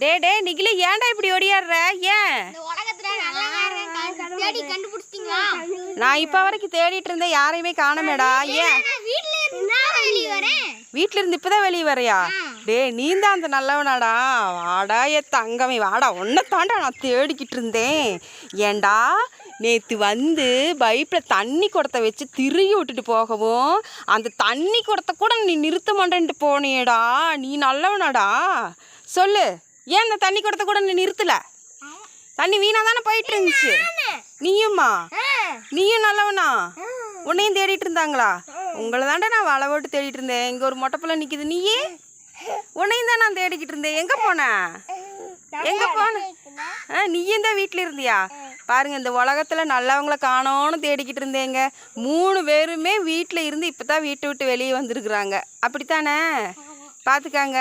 டே நிகிலு ஏன்டா இப்படி ஓடியாடுற? ஏன் நான் இப்ப வரைக்கும் தேடிட்டு இருந்தேன், யாரையுமே காணமேடா. ஏன் வீட்டுல இருந்து இப்பதான் வெளியே வரையா? டே நீ தான் அந்த நல்லவனாடா. வாடா ஏ தங்கமே வாடா, உன்னை தாண்டா நான் தேடிக்கிட்டு இருந்தேன். ஏண்டா நேற்று வந்து பைப்பில் தண்ணி குடத்தை வச்சு திருகி விட்டுட்டு போகவும் அந்த தண்ணி குடத்தை கூட நீ நிறுத்த மாட்டேன்ட்டு போனியேடா. நீ நல்லவனாடா. சொல்லு, ஏன் அந்த தண்ணி குடத்தை கூட நீ நிறுத்தல? தண்ணி வீணா தானே போயிட்டு இருந்துச்சு. நீயும் நல்லவனா? உன்னையும் தேடிட்டு இருந்தாங்களா? உங்களை தாண்டா நான் வலை போட்டு தேடிட்டு இருந்தேன். இங்கே ஒரு மொட்டை பிள்ளை நிற்கிது, நீயே உன்னையும் தான் நான் தேடிக்கிட்டு இருந்தேன். எங்கே போன? எங்கே போன? நீயும் தான் வீட்டில் இருந்தியா? பாருங்க, இந்த உலகத்தில் நல்லவங்களை காணோன்னு தேடிக்கிட்டு இருந்தேங்க. 3 பேருமே வீட்டில் இருந்து இப்போ தான் வீட்டை விட்டு வெளியே வந்திருக்குறாங்க. அப்படித்தானே? பார்த்துக்காங்க.